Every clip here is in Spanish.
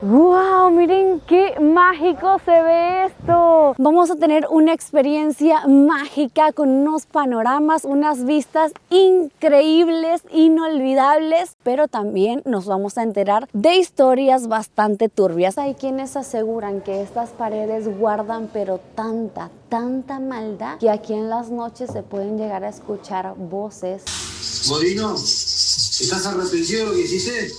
¡Wow! Miren qué mágico se ve esto. Vamos a tener una experiencia mágica con unos panoramas, unas vistas increíbles, inolvidables, pero también nos vamos a enterar de historias bastante turbias. Hay quienes aseguran que estas paredes guardan pero tanta maldad que aquí en las noches se pueden llegar a escuchar voces. Morino, ¿estás arrepentido de lo que hiciste?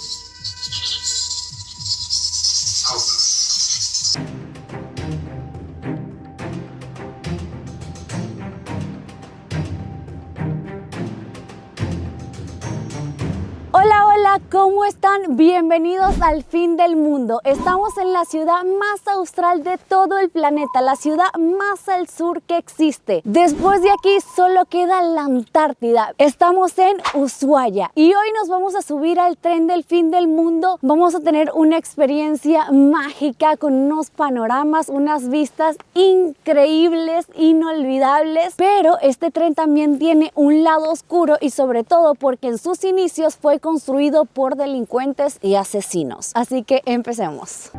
Hola, ¿cómo están? Bienvenidos al fin del mundo. Estamos en la ciudad más austral de todo el planeta, la ciudad más al sur que existe. Después de aquí solo queda la Antártida. Estamos en Ushuaia y hoy nos vamos a subir al tren del fin del mundo. Vamos a tener una experiencia mágica con unos panoramas, unas vistas increíbles, inolvidables. Pero este tren también tiene un lado oscuro y sobre todo porque en sus inicios fue construido por delincuentes y asesinos. Así que empecemos.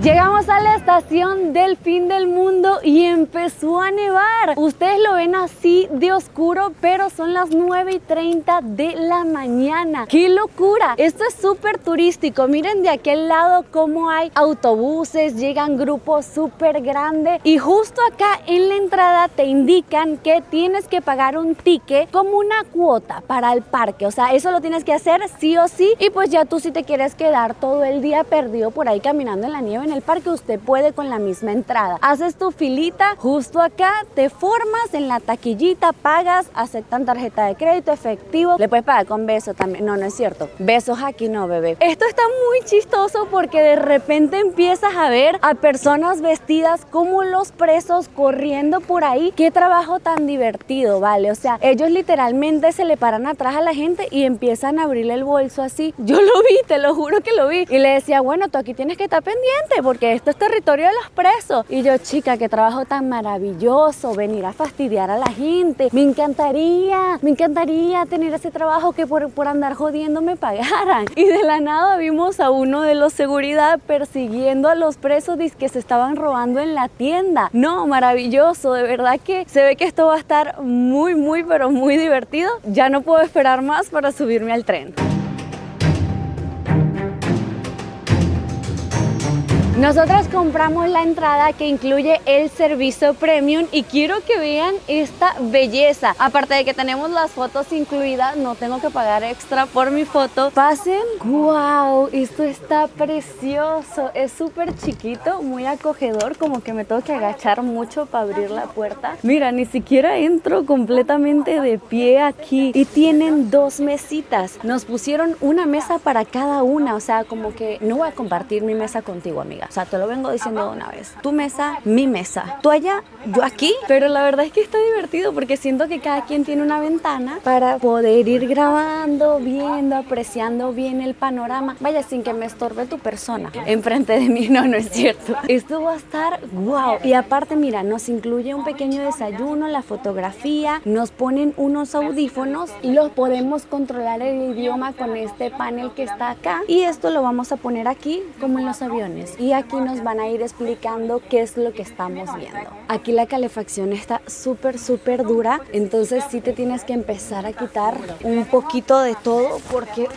Llegamos a la estación del fin del mundo y empezó a nevar. Ustedes lo ven así de oscuro, pero son las 9:30 de la mañana. ¡Qué locura! Esto es súper turístico. Miren de aquel lado cómo hay autobuses, llegan grupos súper grandes y justo acá en la entrada te indican que tienes que pagar un ticket como una cuota para el parque. O sea, eso lo tienes que hacer sí o sí y pues ya tú si te quieres quedar todo el día perdido por ahí caminando en la nieve en el parque, usted puede con la misma entrada. Haces tu filita justo acá, te formas en la taquillita, pagas, aceptan tarjeta de crédito, efectivo, le puedes pagar con beso también. No es cierto, besos aquí no, bebé. Esto está muy chistoso porque de repente empiezas a ver a personas vestidas como los presos corriendo por ahí. Qué trabajo tan divertido, ¿vale? O sea, ellos literalmente se le paran atrás a la gente y empiezan a abrirle el bolso así. Yo lo vi, te lo juro que lo vi y le decía, bueno, tú aquí tienes que estar pendiente porque esto es territorio de los presos. Y yo, chica, qué trabajo tan maravilloso, venir a fastidiar a la gente. Me encantaría tener ese trabajo que por andar jodiendo me pagaran. Y de la nada vimos a uno de los seguridad persiguiendo a los presos que se estaban robando en la tienda. No, maravilloso, de verdad que se ve que esto va a estar pero muy divertido. Ya no puedo esperar más para subirme al tren. Nosotros compramos la entrada que incluye el servicio premium y quiero que vean esta belleza. Aparte de que tenemos las fotos incluidas, no tengo que pagar extra por mi foto. Pasen. ¡Wow! Esto está precioso. Es súper chiquito, muy acogedor, como que me tengo que agachar mucho para abrir la puerta. Mira, ni siquiera entro completamente de pie aquí. Y tienen dos mesitas. Nos pusieron una mesa para cada una. O sea, como que no voy a compartir mi mesa contigo, amiga. O sea, te lo vengo diciendo de una vez. Tu mesa, mi mesa. Tú allá, yo aquí. Pero la verdad es que está divertido porque siento que cada quien tiene una ventana para poder ir grabando, viendo, apreciando bien el panorama. Vaya, sin que me estorbe tu persona enfrente de mí. No es cierto. Esto va a estar wow. Y aparte, mira, nos incluye un pequeño desayuno, la fotografía. Nos ponen unos audífonos y los podemos controlar el idioma con este panel que está acá. Y esto lo vamos a poner aquí como en los aviones. Y aquí nos van a ir explicando qué es lo que estamos viendo. Aquí la calefacción está súper dura, entonces sí te tienes que empezar a quitar un poquito de todo porque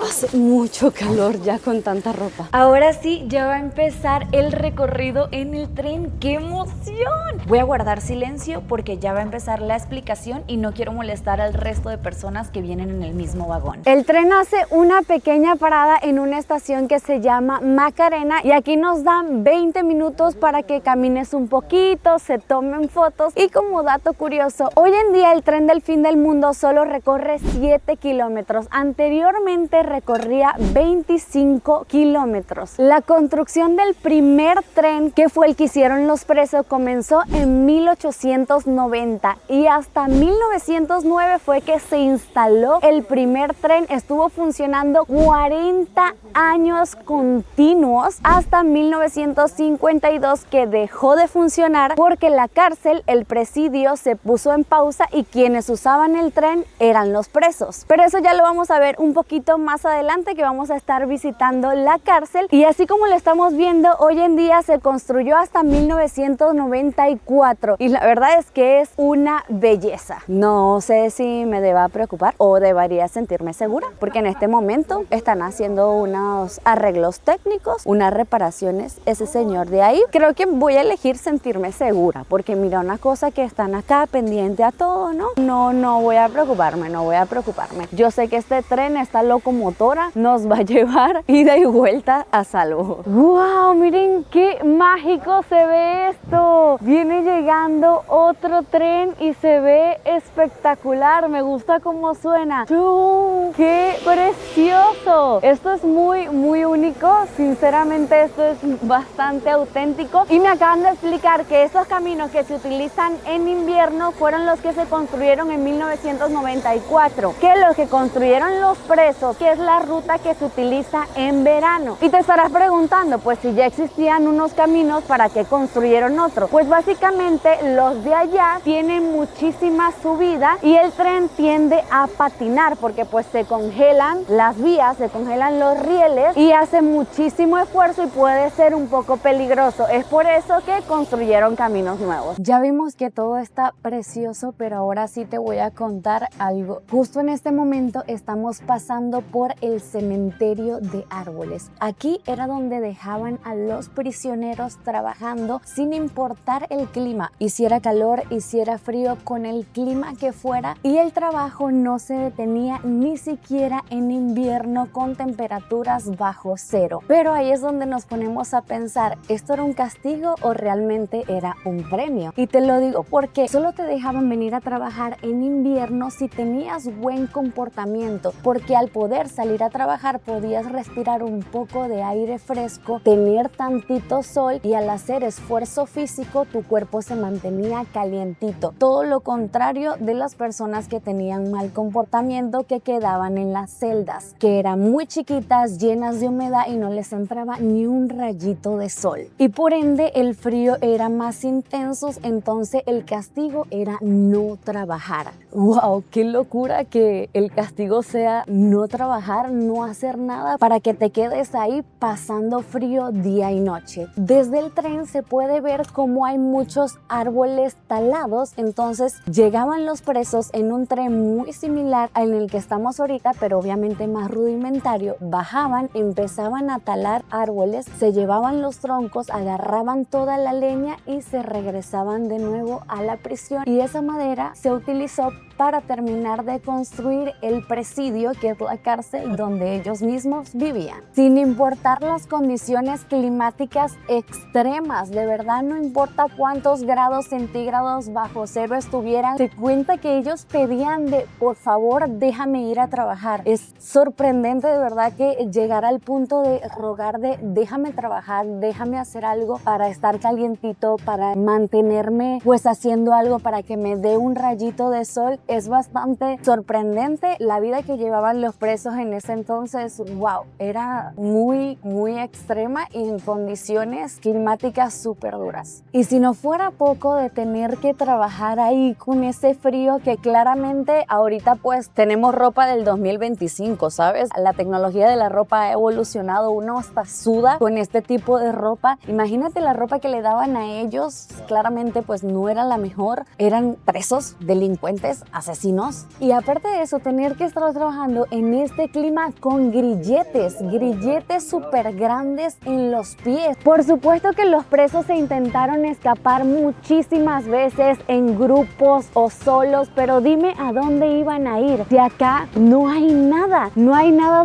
hace mucho calor ya con tanta ropa. Ahora sí, ya va a empezar el recorrido en el tren. ¡Qué emoción! Voy a guardar silencio porque ya va a empezar la explicación y no quiero molestar al resto de personas que vienen en el mismo vagón. El tren hace una pequeña parada en una estación que se llama Macarena y aquí nos dan 20 minutos para que camines un poquito, se tomen fotos y como dato curioso, hoy en día el tren del fin del mundo solo recorre 7 kilómetros, anteriormente recorría 25 kilómetros. La construcción del primer tren, que fue el que hicieron los presos, comenzó en 1890 y hasta 1909 fue que se instaló el primer tren. Estuvo funcionando 40 años continuos hasta hasta 1952 que dejó de funcionar porque la cárcel, el presidio, se puso en pausa y quienes usaban el tren eran los presos. Pero eso ya lo vamos a ver un poquito más adelante, que vamos a estar visitando la cárcel. Y así como lo estamos viendo, hoy en día se construyó hasta 1994 y la verdad es que es una belleza. No sé si me deba preocupar o debería sentirme segura, porque en este momento están haciendo unos arreglos técnicos, unas reparaciones, ese señor de ahí. Creo que voy a elegir sentirme segura, porque mira, una cosa que están acá pendiente a todo, ¿no? No voy a preocuparme, no voy a preocuparme. Yo sé que este tren, esta locomotora, nos va a llevar ida y vuelta a salvo. ¡Wow! Miren qué mágico se ve esto. Viene llegando otro tren y se ve espectacular. Me gusta cómo suena. ¡Qué precioso! Esto es muy único. Sinceramente, esto es bastante auténtico. Y me acaban de explicar que estos caminos que se utilizan en invierno fueron los que se construyeron en 1994. Que los que construyeron los presos, que es la ruta que se utiliza en verano. Y te estarás preguntando, pues si ya existían unos caminos, ¿para qué construyeron otro? Pues básicamente los de allá tienen muchísima subida y el tren tiende a patinar porque pues se congelan las vías, se congelan los rieles y hace muchísimo esfuerzo y puede ser un poco peligroso. Es por eso que construyeron caminos nuevos. Ya vimos que todo está precioso, pero ahora sí te voy a contar algo. Justo en este momento estamos pasando por el cementerio de árboles. Aquí era donde dejaban a los prisioneros trabajando sin importar el clima, hiciera calor, hiciera frío, con el clima que fuera, y el trabajo no se detenía ni siquiera en invierno con temperaturas bajo cero. Pero ahí es donde nos ponemos a pensar, ¿esto era un castigo o realmente era un premio? Y te lo digo porque solo te dejaban venir a trabajar en invierno si tenías buen comportamiento, porque al poder salir a trabajar podías respirar un poco de aire fresco, tener tantito sol y al hacer esfuerzo físico tu cuerpo se mantenía calientito. Todo lo contrario de las personas que tenían mal comportamiento, que quedaban en las celdas, que eran muy chiquitas, llenas de humedad y no les entraba ni un rayito de sol. Y por ende el frío era más intenso, entonces el castigo era no trabajar. ¡Wow! ¡Qué locura que el castigo sea no trabajar, no hacer nada para que te quedes ahí pasando frío día y noche! Desde el tren se puede ver cómo hay muchos árboles talados, entonces llegaban los presos en un tren muy similar al en el que estamos ahorita, pero obviamente más rudimentario. Bajaban, empezaban a talar árboles, se llevaban los troncos, agarraban toda la leña y se regresaban de nuevo a la prisión, y esa madera se utilizó para terminar de construir el presidio, que es la cárcel donde ellos mismos vivían. Sin importar las condiciones climáticas extremas, de verdad no importa cuántos grados centígrados bajo cero estuvieran, se cuenta que ellos pedían de, por favor, déjame ir a trabajar. Es sorprendente de verdad que llegara al punto de rogar de, déjame trabajar, déjame hacer algo para estar calientito, para mantenerme pues haciendo algo para que me dé un rayito de sol. Es bastante sorprendente la vida que llevaban los presos en ese entonces. Wow, era muy extrema y en condiciones climáticas súper duras. Y si no fuera poco de tener que trabajar ahí con ese frío, que claramente ahorita pues tenemos ropa del 2025, ¿sabes? La tecnología de la ropa ha evolucionado, uno hasta suda con este tipo de ropa. Imagínate la ropa que le daban a ellos, claramente pues no era la mejor, eran presos, delincuentes, asesinos, y aparte de eso tener que estar trabajando en este clima con grilletes súper grandes en los pies. Por supuesto que los presos se intentaron escapar muchísimas veces en grupos o solos, pero dime a dónde iban a ir. De acá no hay nada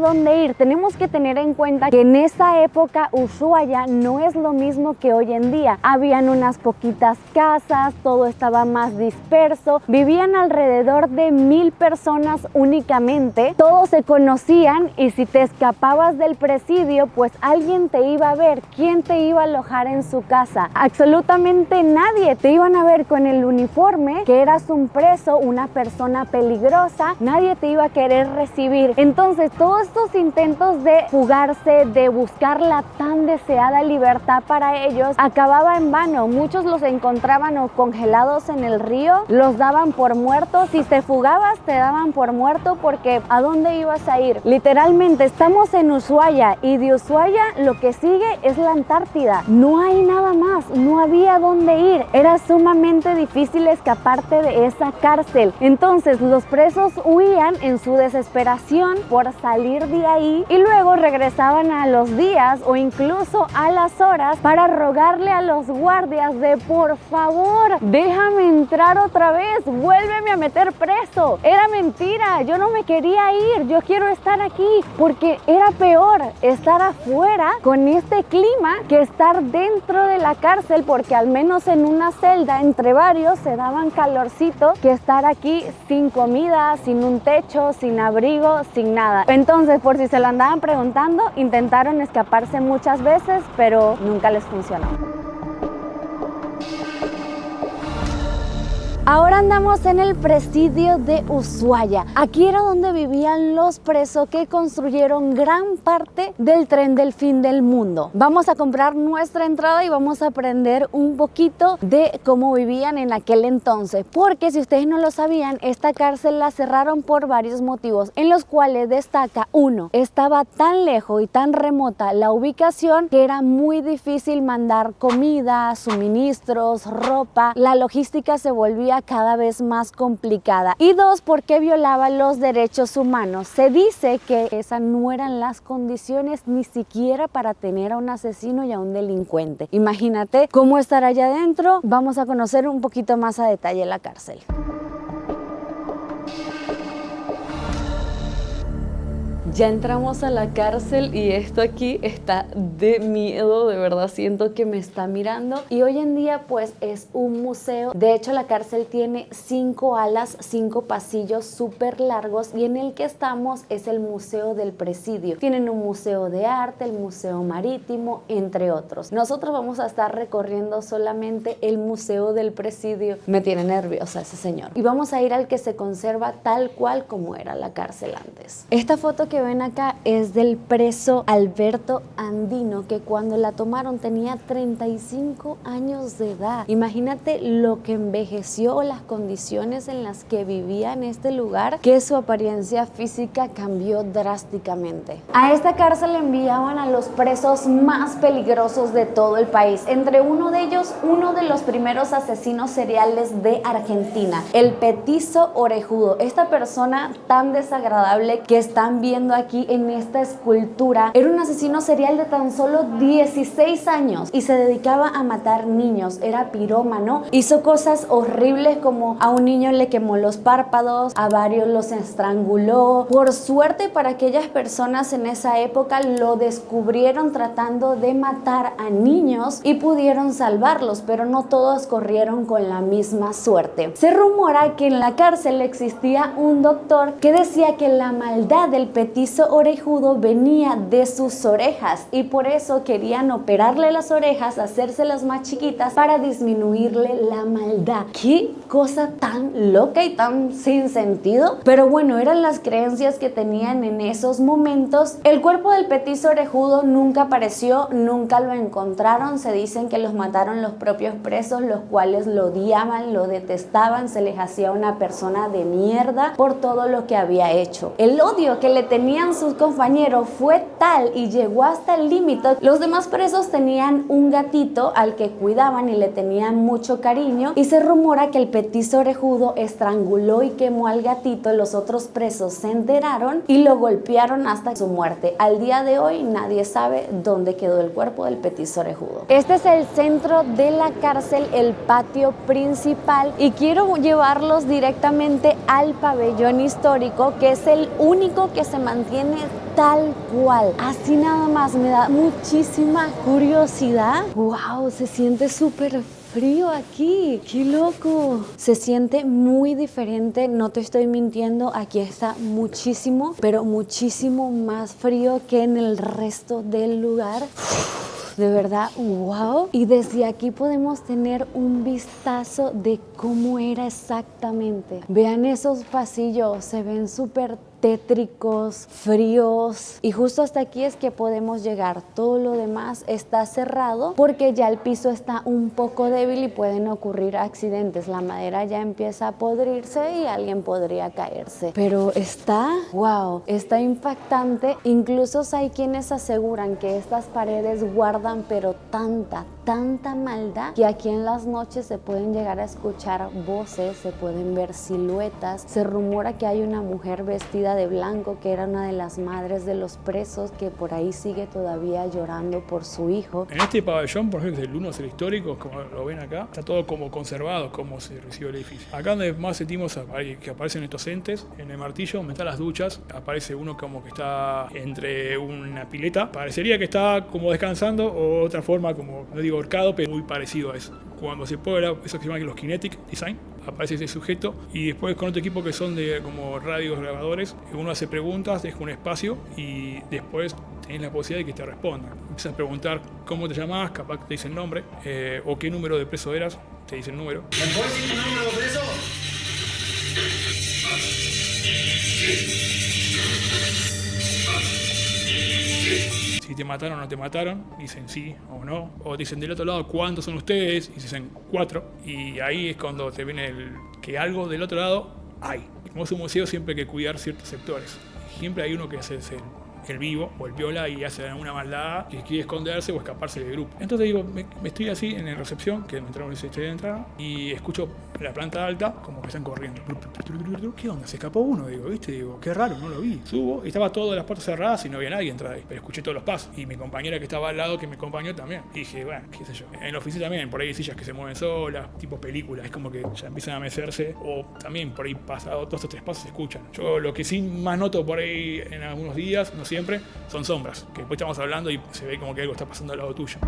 donde ir. Tenemos que tener en cuenta que en esa época Ushuaia no es lo mismo que hoy en día. Habían unas poquitas casas, todo estaba más disperso, vivían alrededor alrededor de 1000 personas únicamente. Todos se conocían y si te escapabas del presidio, pues alguien te iba a ver. ¿Quién te iba a alojar en su casa? Absolutamente nadie. Te iban a ver con el uniforme, que eras un preso, una persona peligrosa. Nadie te iba a querer recibir. Entonces, todos estos intentos de fugarse, de buscar la tan deseada libertad para ellos, acababa en vano. Muchos los encontraban o congelados en el río, los daban por muertos. Si te fugabas, te daban por muerto, porque ¿a dónde ibas a ir? Literalmente, estamos en Ushuaia y de Ushuaia lo que sigue es la Antártida. No hay nada más, no había dónde ir. Era sumamente difícil escaparte de esa cárcel. Entonces, los presos huían en su desesperación por salir de ahí y luego regresaban a los días o incluso a las horas para rogarle a los guardias de por favor, déjame entrar otra vez, vuélveme a meter preso. Era mentira, yo no me quería ir, yo quiero estar aquí, porque era peor estar afuera con este clima que estar dentro de la cárcel, porque al menos en una celda entre varios se daban calorcito, que estar aquí sin comida, sin un techo, sin abrigo, sin nada. Entonces, por si se lo andaban preguntando, intentaron escaparse muchas veces, pero nunca les funcionó. Ahora andamos en el presidio de Ushuaia. Aquí era donde vivían los presos que construyeron gran parte del tren del fin del mundo. Vamos a comprar nuestra entrada y vamos a aprender un poquito de cómo vivían en aquel entonces. Porque si ustedes no lo sabían, esta cárcel la cerraron por varios motivos, en los cuales destaca uno, estaba tan lejos y tan remota la ubicación que era muy difícil mandar comida, suministros, ropa. La logística se volvía cada vez más complicada. Y dos, porque violaba los derechos humanos. Se dice que esas no eran las condiciones ni siquiera para tener a un asesino y a un delincuente. Imagínate cómo estar allá adentro. Vamos a conocer un poquito más a detalle la cárcel. Ya entramos a la cárcel y esto aquí está de miedo, de verdad siento que me está mirando. Y hoy en día pues es un museo. De hecho, la cárcel tiene 5 alas, 5 pasillos súper largos, y en el que estamos es el Museo del Presidio. Tienen un museo de arte, el museo marítimo, entre otros. Nosotros vamos a estar recorriendo solamente el Museo del Presidio. Me tiene nerviosa ese señor. Y vamos a ir al que se conserva tal cual como era la cárcel antes. Esta foto que ven acá es del preso Alberto Andino, que cuando la tomaron tenía 35 años de edad. Imagínate lo que envejeció, las condiciones en las que vivía en este lugar, que su apariencia física cambió drásticamente. A esta cárcel enviaban a los presos más peligrosos de todo el país. Entre uno de ellos, uno de los primeros asesinos seriales de Argentina, el Petizo Orejudo. Esta persona tan desagradable que están viendo aquí en esta escultura era un asesino serial de tan solo 16 años y se dedicaba a matar niños. Era pirómano, hizo cosas horribles como a un niño le quemó los párpados, a varios los estranguló. Por suerte para aquellas personas en esa época lo descubrieron tratando de matar a niños y pudieron salvarlos, pero no todos corrieron con la misma suerte. Se rumora que en la cárcel existía un doctor que decía que la maldad del Petizo Orejudo venía de sus orejas y por eso querían operarle las orejas, hacérselas más chiquitas para disminuirle la maldad. Qué cosa tan loca y tan sin sentido, pero bueno, eran las creencias que tenían en esos momentos. El cuerpo del Petizo Orejudo nunca apareció, nunca lo encontraron. Se dicen que los mataron los propios presos, los cuales lo odiaban, lo detestaban, se les hacía una persona de mierda por todo lo que había hecho. El odio que le tenían sus compañeros fue tal y llegó hasta el límite. Los demás presos tenían un gatito al que cuidaban y le tenían mucho cariño, y se rumora que el Petizo Orejudo estranguló y quemó al gatito. Los otros presos se enteraron y lo golpearon hasta su muerte. Al día de hoy nadie sabe dónde quedó el cuerpo del Petizo Orejudo. Este es el centro de la cárcel, el patio principal, y quiero llevarlos directamente al pabellón histórico, que es el único que se mantiene tal cual. Así nada más, me da muchísima curiosidad. Wow, se siente súper frío aquí. ¡Qué loco! Se siente muy diferente, no te estoy mintiendo. Aquí está muchísimo, pero muchísimo más frío que en el resto del lugar. De verdad, wow. Y desde aquí podemos tener un vistazo de cómo era exactamente. Vean esos pasillos, se ven súper tétricos, fríos, y justo hasta aquí es que podemos llegar. Todo lo demás está cerrado porque ya el piso está un poco débil y pueden ocurrir accidentes. La madera ya empieza a podrirse y alguien podría caerse, pero está, wow, está impactante. Incluso hay quienes aseguran que estas paredes guardan pero tanta maldad que aquí en las noches se pueden llegar a escuchar voces, se pueden ver siluetas. Se rumora que hay una mujer vestida de blanco que era una de las madres de los presos que por ahí sigue todavía llorando por su hijo. En este pabellón, por ejemplo, del 1 es el histórico, como lo ven acá, está todo como conservado, como se recibió el edificio. Acá donde más sentimos que aparecen estos entes, en el martillo, donde están las duchas, aparece uno como que está entre una pileta. Parecería que está como descansando, o otra forma como, no digo ahorcado, pero muy parecido a eso. Cuando se pone eso que se llama los Kinetic Design, aparece ese sujeto, y después con otro equipo que son de como radios grabadores, uno hace preguntas, deja un espacio y después tenés la posibilidad de que te respondan. Empiezas a preguntar cómo te llamás, capaz que te dicen nombre, o qué número de preso eras, te dicen número. ¿Me puedes decir tu número de preso? Si te mataron o no te mataron, dicen sí o no. O dicen del otro lado, ¿cuántos son ustedes? Y dicen 4. Y ahí es cuando te viene que algo del otro lado hay. Como es un museo, siempre hay que cuidar ciertos sectores. Siempre hay uno que es el vivo o el viola y hace alguna maldad que quiere esconderse o escaparse del grupo. Entonces digo, me estoy así en la recepción, que me entraron ese de entrada, y escucho la planta alta como que están corriendo. ¿Qué onda? Se escapó uno, digo, qué raro, no lo vi. Subo y estaba todas las puertas cerradas y no había nadie entrada ahí, pero escuché todos los pasos. Y mi compañera que estaba al lado, que me acompañó también. Y dije, bueno, qué sé yo. En la oficina también, por ahí hay sillas que se mueven solas, tipo películas, es como que ya empiezan a mecerse, o también por ahí pasado 2 o 3 pasos se escuchan. Yo lo que sí más noto por ahí en algunos días, no siempre, son sombras, que después estamos hablando y se ve como que algo está pasando al lado tuyo.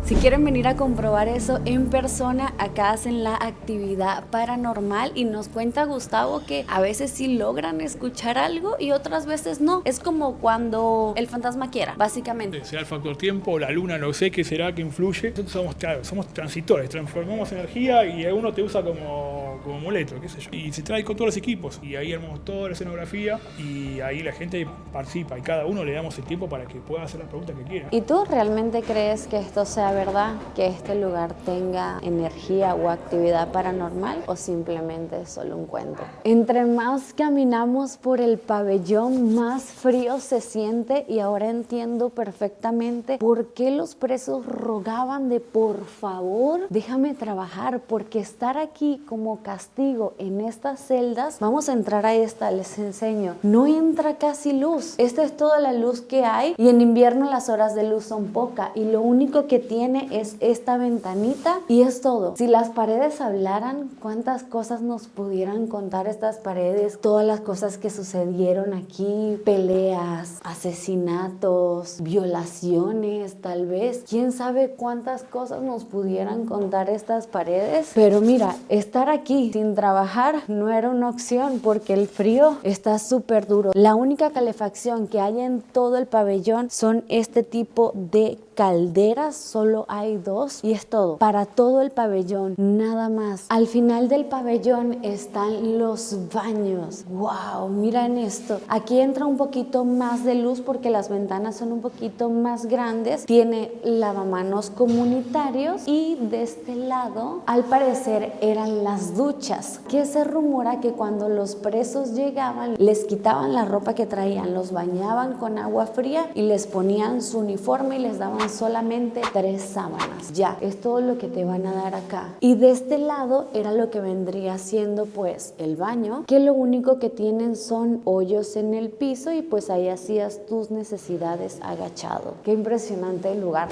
Si quieren venir a comprobar eso en persona, acá hacen la actividad paranormal y nos cuenta Gustavo que a veces sí logran escuchar algo y otras veces no. Es como cuando el fantasma quiera, básicamente. Sea el factor tiempo, la luna, no sé qué será que influye. Nosotros somos transitores, transformamos energía y uno te usa como amuleto, qué sé yo. Y se trae con todos los equipos y ahí armamos toda la escenografía y ahí la gente participa y cada uno le damos el tiempo para que pueda hacer las preguntas que quiera. ¿Y tú realmente crees que esto sea verdad, que este lugar tenga energía o actividad paranormal, o simplemente es solo un cuento? Entre más caminamos por el pabellón, más frío se siente, y ahora entiendo perfectamente por qué los presos rogaban de por favor, déjame trabajar, porque estar aquí como castigo en estas celdas, vamos a entrar a esta, les enseño, no entra casi luz, esta es toda la luz que hay, y en invierno las horas de luz son pocas y lo único que tiene es esta ventanita y es todo. Si las paredes hablaran, cuántas cosas nos pudieran contar estas paredes, todas las cosas que sucedieron aquí, peleas, asesinatos, violaciones, tal vez, quién sabe cuántas cosas nos pudieran contar estas paredes. Pero mira, estar aquí sin trabajar no era una opción porque el frío está súper duro. La única calefacción que hay en todo el pabellón son este tipo de calderas, solo hay 2 y es todo, para todo el pabellón, nada más. Al final del pabellón están los baños. Wow, miren esto, aquí entra un poquito más de luz porque las ventanas son un poquito más grandes, tiene lavamanos comunitarios y de este lado al parecer eran las duchas, que se rumora que cuando los presos llegaban les quitaban la ropa que traían, los bañaban con agua fría y les ponían su uniforme y les daban solamente 3 sábanas. Ya, es todo lo que te van a dar acá. Y de este lado era lo que vendría siendo pues el baño, que lo único que tienen son hoyos en el piso y pues ahí hacías tus necesidades agachado. Qué impresionante el lugar.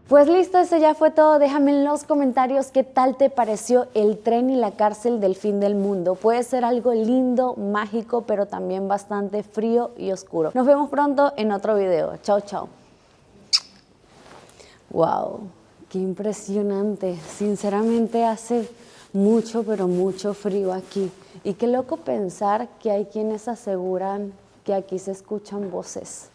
Pues listo, eso ya fue todo. Déjame en los comentarios qué tal te pareció el tren y la cárcel del fin del mundo. Puede ser algo lindo, mágico, pero también bastante frío y oscuro. Nos vemos pronto en otro video. Chao, chao. Wow, qué impresionante. Sinceramente hace mucho, pero mucho frío aquí. Y qué loco pensar que hay quienes aseguran que aquí se escuchan voces.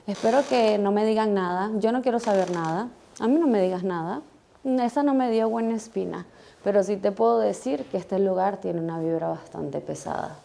Espero que no me digan nada. Yo no quiero saber nada. A mí no me digas nada. Esa no me dio buena espina. Pero sí te puedo decir que este lugar tiene una vibra bastante pesada.